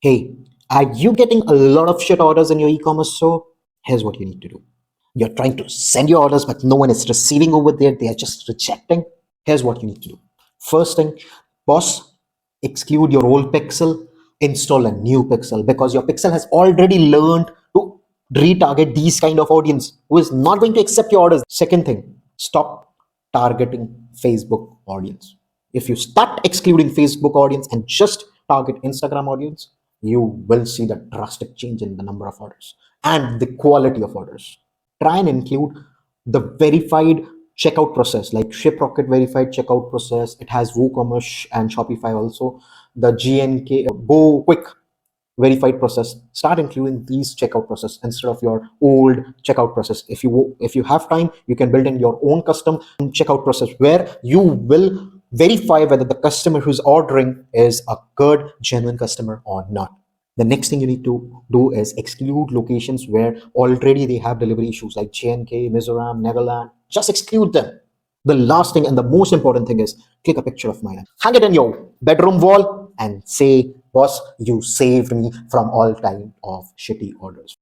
Hey, are you getting a lot of shit orders in your e-commerce store? Here's what you need to do. You're trying to send your orders, but no one is receiving over there. They are just rejecting. Here's what you need to do. First thing, boss, exclude your old pixel, install a new pixel because your pixel has already learned to retarget these kind of audience who is not going to accept your orders. Second thing, stop targeting Facebook audience. If you start excluding Facebook audience and just target Instagram audience, you will see the drastic change in the number of orders and the quality of orders. Try and include the verified checkout process like Shiprocket verified checkout process. It has WooCommerce and Shopify also. The GNK Go Quick verified process. Start including these checkout process instead of your old checkout process. If you have time, you can build in your own custom checkout process where you will verify whether the customer who's ordering is a good genuine customer or not. The next thing you need to do is exclude locations where already they have delivery issues like JNK, Mizoram, Nagaland. Just exclude them. The last thing and the most important thing is click a picture of mine, hang it in your bedroom wall, and say, boss, you saved me from all time of shitty orders.